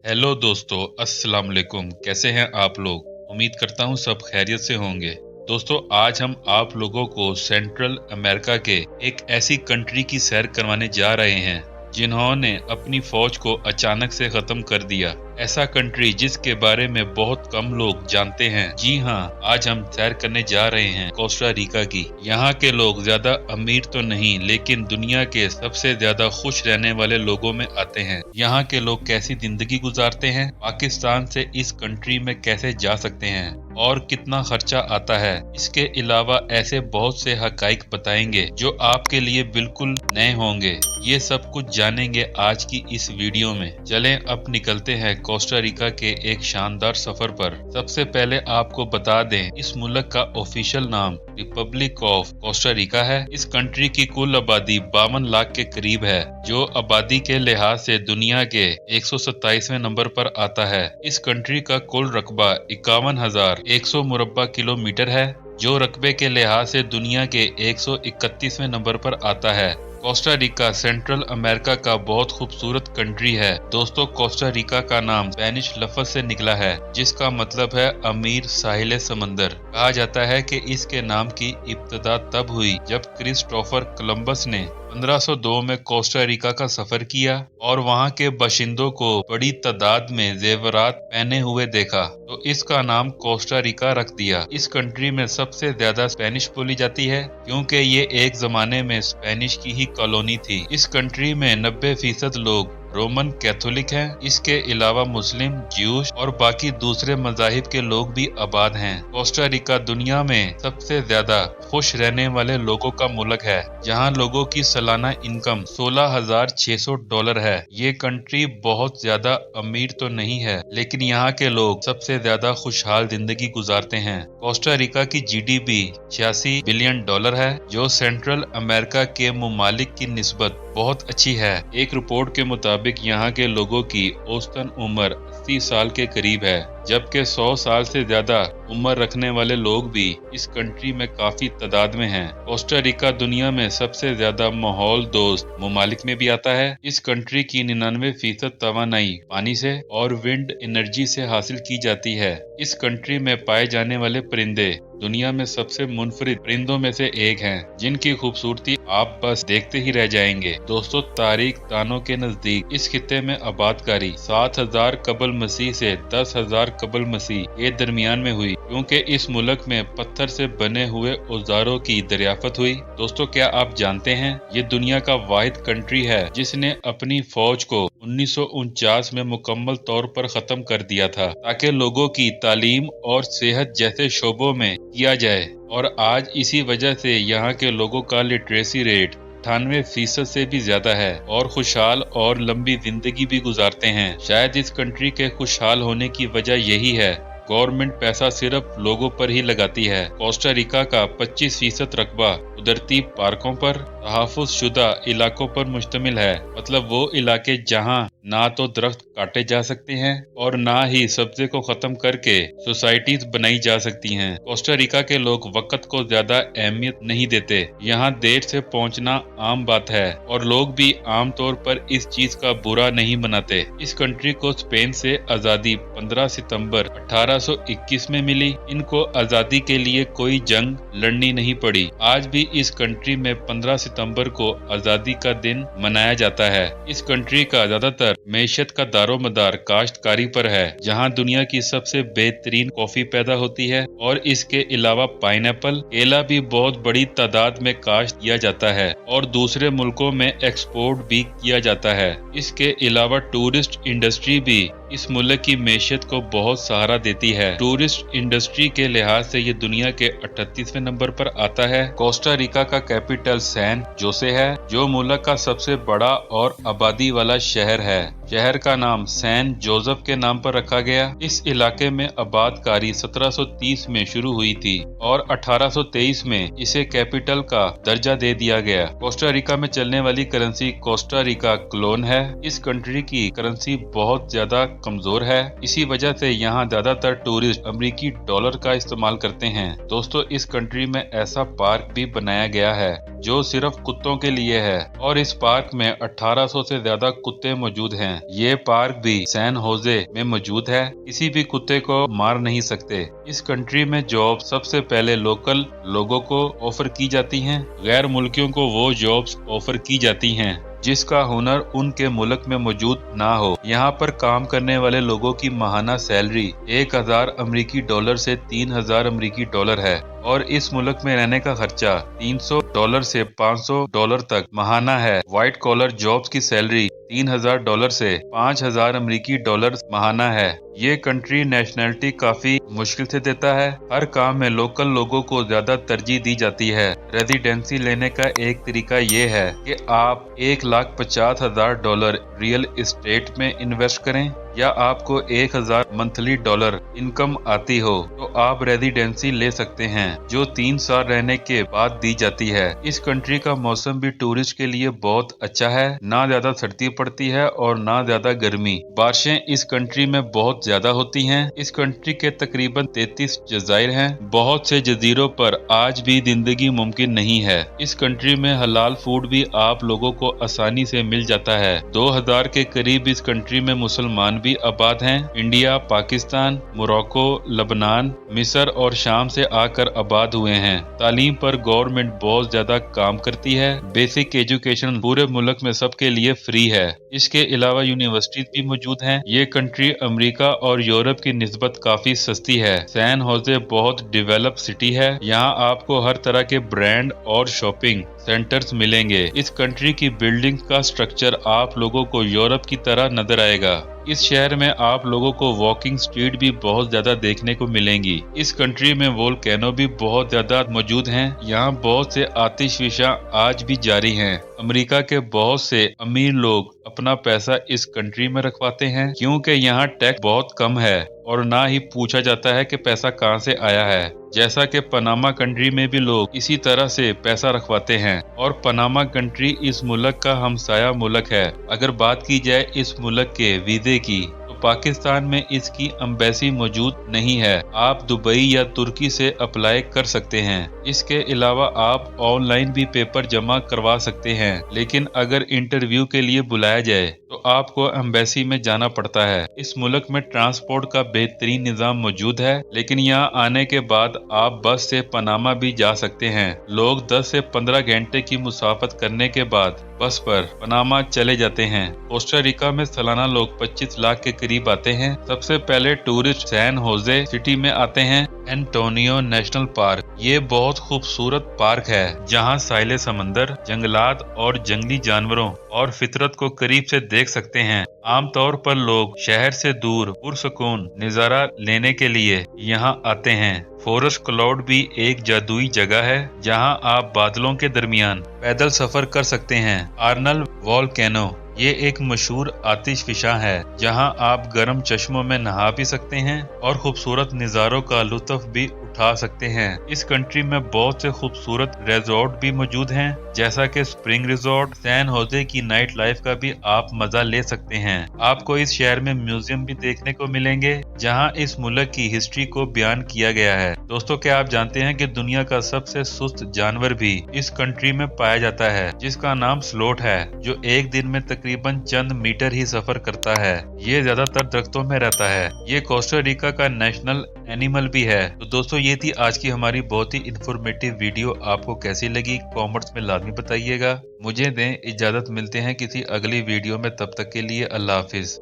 Hello दोस्तों, अस्सलाम वालेकुम। कैसे हैं आप लोग? उम्मीद करता हूं सब खैरियत से होंगे। दोस्तों, आज हम आप लोगों को सेंट्रल अमेरिका के एक ऐसी कंट्री की सैर करवाने जा रहे हैं जिन्होंने अपनी फौज को अचानक से खत्म कर दिया। ऐसा कंट्री जिसके बारे में बहुत कम लोग जानते हैं। जी हाँ, आज हम सैर करने जा रहे हैं कोस्टा रिका की। यहाँ के लोग ज्यादा अमीर तो नहीं, लेकिन दुनिया के सबसे ज्यादा खुश रहने वाले लोगों में आते हैं। यहाँ के लोग कैसी जिंदगी गुजारते हैं, पाकिस्तान से इस कंट्री में कैसे जा सकते हैं और कितना खर्चा आता है, इसके अलावा ऐसे बहुत से हकाइक बताएंगे जो आपके लिए बिल्कुल नए होंगे। ये सब कुछ जानेंगे आज की इस वीडियो में। चलें अब निकलते हैं कोस्टा रिका के एक शानदार सफर पर। सबसे पहले आपको बता दें, इस मुल्क का ऑफिशियल नाम रिपब्लिक ऑफ कोस्टा रिका है। इस कंट्री की कुल आबादी 52 लाख के करीब है, जो आबादी के लिहाज से दुनिया के 127वें नंबर पर आता है। इस कंट्री का कुल रकबा 51,100 मुरब्बा किलोमीटर है, जो रकबे के लिहाज से दुनिया के 131वें नंबर पर आता है। कोस्टा रिका सेंट्रल अमेरिका का बहुत खूबसूरत कंट्री है। दोस्तों, कोस्टा रिका का नाम स्पेनिश लफ्ज से निकला है, जिसका मतलब है अमीर साहिल समंदर। कहा जाता है कि इसके नाम की इब्तिदा तब हुई जब क्रिस्टोफर कोलंबस ने 1502 में कोस्टा रिका का सफर किया और वहां के बाशिंदों को बड़ी तादाद में जेवरात पहने हुए देखा, तो इसका नाम कोस्टा रिका रख दिया। इस कंट्री में सबसे ज्यादा स्पेनिश बोली जाती है, क्योंकि ये एक जमाने में स्पेनिश की ही कॉलोनी थी। इस कंट्री में 90% लोग रोमन कैथोलिक हैं। इसके अलावा मुस्लिम, ज्यूश और बाकी दूसरे मजाहिब के लोग भी आबाद हैं। कोस्टा रिका दुनिया में सबसे ज्यादा खुश रहने वाले लोगों का मुल्क है, जहां लोगों की सालाना इनकम $16,600 है। ये कंट्री बहुत ज्यादा अमीर तो नहीं है, लेकिन यहाँ के लोग सबसे ज्यादा खुशहाल जिंदगी गुजारते हैं। कोस्टा रिका की GDP $86 बिलियन है, जो सेंट्रल अमेरिका के ममालिक की निस्बत बहुत अच्छी है। एक रिपोर्ट के मुताबिक यहाँ के लोगों की औसतन उम्र 80 साल के करीब है, जबकि 100 साल से ज्यादा उम्र रखने वाले लोग भी इस कंट्री में काफी तादाद में हैं। कोस्टा रिका दुनिया में सबसे ज्यादा माहौल दोस्त ममालिक में भी आता है। इस कंट्री की 99% तवानाई पानी से और विंड एनर्जी से हासिल की जाती है। इस कंट्री में पाए जाने वाले परिंदे दुनिया में सबसे मुनफरिद परिंदों में से एक हैं, जिनकी खूबसूरती आप बस देखते ही रह जाएंगे। दोस्तों, तारीख दानों के नजदीक इस खित्ते में आबादकारी 7000 कबल मसीह से 10,000 कबल मसीह के दरमियान में हुई, क्योंकि इस मुल्क में पत्थर से बने हुए औजारों की दरियाफत हुई। दोस्तों, क्या आप जानते हैं, ये दुनिया का वाहिद कंट्री है जिसने अपनी फौज को 1949 में मुकम्मल तौर पर खत्म कर दिया था, ताकि लोगों की तालीम और सेहत जैसे शोबों में किया जाए। और आज इसी वजह से यहाँ के लोगों का लिटरेसी रेट 98% से भी ज्यादा है और खुशहाल और लंबी जिंदगी भी गुजारते हैं। शायद इस कंट्री के खुशहाल होने की वजह यही है, गवर्नमेंट पैसा सिर्फ लोगों पर ही लगाती है। कोस्टा रिका का 25% रकबा कुदरती पार्कों पर, तहफ़्फ़ुज़ शुदा इलाकों पर मुश्तमिल है। मतलब वो इलाके जहाँ ना तो दरख्त काटे जा सकते हैं और ना ही सब्जे को खत्म करके सोसाइटीज बनाई जा सकती हैं। कोस्टा रिका के लोग वक्त को ज्यादा अहमियत नहीं देते। यहाँ देर से पहुँचना आम बात है और लोग भी आम तौर पर इस चीज का बुरा नहीं मनाते। इस कंट्री को स्पेन से आजादी 15 सितंबर 1821 में मिली। इनको आजादी के लिए कोई जंग लड़नी नहीं पड़ी। आज भी इस कंट्री में 15 सितंबर को आजादी का दिन मनाया जाता है। इस कंट्री का ज्यादातर मैशत का दारोमदार काश्तकारी पर है, जहां दुनिया की सबसे बेहतरीन कॉफी पैदा होती है और इसके अलावा पाइनएप्पल, केला भी बहुत बड़ी तादाद में काश्त किया जाता है और दूसरे मुल्कों में एक्सपोर्ट भी किया जाता है। इसके अलावा टूरिस्ट इंडस्ट्री भी इस मुल्क की मैशत को बहुत सहारा देती है। टूरिस्ट इंडस्ट्री के लिहाज से ये दुनिया के 38वें नंबर पर आता है। कोस्टा रिका का कैपिटल सैन जोसे है, जो मुल्क का सबसे बड़ा और आबादी वाला शहर है। शहर का नाम सैन जोसेफ के नाम पर रखा गया। इस इलाके में आबादकारी 1730 में शुरू हुई थी और 1823 में इसे कैपिटल का दर्जा दे दिया गया। कोस्टा रिका में चलने वाली करेंसी कोस्टा रिका क्लोन है। इस कंट्री की करेंसी बहुत ज्यादा कमजोर है। इसी वजह से यहाँ ज्यादातर टूरिस्ट अमेरिकी डॉलर का इस्तेमाल करते हैं। दोस्तों, इस कंट्री में ऐसा पार्क भी बनाया गया है जो सिर्फ कुत्तों के लिए है और इस पार्क में 1800 से ज्यादा कुत्ते मौजूद हैं। ये पार्क भी सैन होजे में मौजूद है। किसी भी कुत्ते को मार नहीं सकते। इस कंट्री में जॉब सबसे पहले लोकल लोगों को ऑफर की जाती हैं। गैर मुल्कियों को वो जॉब्स ऑफर की जाती हैं जिसका हुनर उनके मुल्क में मौजूद ना हो। यहाँ पर काम करने वाले लोगों की माहाना सैलरी 1000 अमेरिकी डॉलर से 3000 अमेरिकी डॉलर है और इस मुल्क में रहने का खर्चा $300 से $500 तक माहाना है। व्हाइट कॉलर जॉब्स की सैलरी $3000 से $5000 अमेरिकी डॉलर माहाना है। ये कंट्री नेशनैलिटी काफी मुश्किल से देता है। हर काम में लोकल लोगों को ज्यादा तरजीह दी जाती है। रेजिडेंसी लेने का एक तरीका ये है कि आप $1,50,000 रियल एस्टेट में इन्वेस्ट करें या आपको $1000 मंथली इनकम आती हो तो आप रेजिडेंसी ले सकते हैं जो 3 साल रहने के बाद दी जाती है। इस कंट्री का मौसम भी टूरिस्ट के लिए बहुत अच्छा है। ना ज्यादा सर्दी पड़ती है और ना ज्यादा गर्मी। बारिशें इस कंट्री में बहुत ज्यादा होती हैं। इस कंट्री के तकरीबन 33 जज़ायर हैं। बहुत से जजीरों पर आज भी जिंदगी मुमकिन नहीं है। इस कंट्री में हलाल फूड भी आप लोगों को आसानी से मिल जाता है। 2000 के करीब इस कंट्री में मुसलमान भी आबाद हैं। इंडिया, पाकिस्तान, मोरक्को, लबनान, मिस्र और शाम से आकर आबाद हुए हैं। तालीम पर गवर्नमेंट बहुत ज्यादा काम करती है। बेसिक एजुकेशन पूरे मुल्क में सबके लिए फ्री है। इसके अलावा यूनिवर्सिटीज भी मौजूद हैं। ये कंट्री अमेरिका और यूरोप की निस्बत काफी सस्ती है। सैन होजे बहुत डेवलप सिटी है। यहाँ आपको हर तरह के ब्रांड और शॉपिंग सेंटर्स मिलेंगे। इस कंट्री की बिल्डिंग का स्ट्रक्चर आप लोगों को यूरोप की तरह नजर आएगा। इस शहर में आप लोगों को वॉकिंग स्ट्रीट भी बहुत ज्यादा देखने को मिलेंगी। इस कंट्री में वोल्केनो भी बहुत ज्यादा मौजूद हैं। यहाँ बहुत से आतिशफिशा आज भी जारी हैं। अमेरिका के बहुत से अमीर लोग अपना पैसा इस कंट्री में रखवाते हैं क्योंकि यहाँ टैक्स बहुत कम है और ना ही पूछा जाता है कि पैसा कहाँ से आया है। जैसा कि पनामा कंट्री में भी लोग इसी तरह से पैसा रखवाते हैं और पनामा कंट्री इस मुल्क का हमसाया मुल्क है। अगर बात की जाए इस मुल्क के वीजे की तो पाकिस्तान में इसकी एम्बेसी मौजूद नहीं है। आप दुबई या तुर्की से अप्लाई कर सकते हैं। इसके अलावा आप ऑनलाइन भी पेपर जमा करवा सकते हैं, लेकिन अगर इंटरव्यू के लिए बुलाया जाए तो आपको एम्बेसी में जाना पड़ता है। इस मुल्क में ट्रांसपोर्ट का बेहतरीन निजाम मौजूद है, लेकिन यहाँ आने के बाद आप बस से पनामा भी जा सकते हैं। लोग 10 से 15 घंटे की मुसाफत करने के बाद बस पर पनामा चले जाते हैं। कोस्टा रिका में सालाना लोग 25 लाख के करीब आते हैं। सबसे पहले टूरिस्ट सैन होजे सिटी में आते हैं। एंटोनियो नेशनल पार्क ये बहुत खूबसूरत पार्क है जहाँ साहिल समंदर, जंगलात और जंगली जानवरों और फितरत को करीब से देख सकते हैं। आमतौर पर लोग शहर से दूर पुरसुकून नजारा लेने के लिए यहाँ आते हैं। फॉरेस्ट क्लाउड भी एक जादुई जगह है जहां आप बादलों के दरमियान पैदल सफर कर सकते हैं। आर्नल वोल्केनो ये एक मशहूर आतिशफिशा है जहां आप गर्म चश्मों में नहा भी सकते हैं और खूबसूरत नज़ारों का लुत्फ भी उठा सकते हैं। इस कंट्री में बहुत से खूबसूरत रिजॉर्ट भी मौजूद हैं, जैसा कि स्प्रिंग रिजॉर्ट। सैन होजे की नाइट लाइफ का भी आप मजा ले सकते हैं। आपको इस शहर में म्यूजियम भी देखने को मिलेंगे जहां इस मुल्क की हिस्ट्री को बयान किया गया है। दोस्तों, क्या आप जानते हैं कि दुनिया का सबसे सुस्त जानवर भी इस कंट्री में पाया जाता है, जिसका नाम स्लोथ है, जो एक दिन में तकरीबन चंद मीटर ही सफर करता है। ये ज्यादातर दरख्तों में रहता है। ये कोस्टा रिका का नेशनल एनिमल भी है। तो दोस्तों, ये थी आज की हमारी बहुत ही इंफॉर्मेटिव वीडियो। आपको कैसी लगी कमेंट्स में लाजमी बताइएगा। मुझे दें इजाजत, मिलते हैं किसी अगली वीडियो में। तब तक के लिए अल्लाह हाफिज।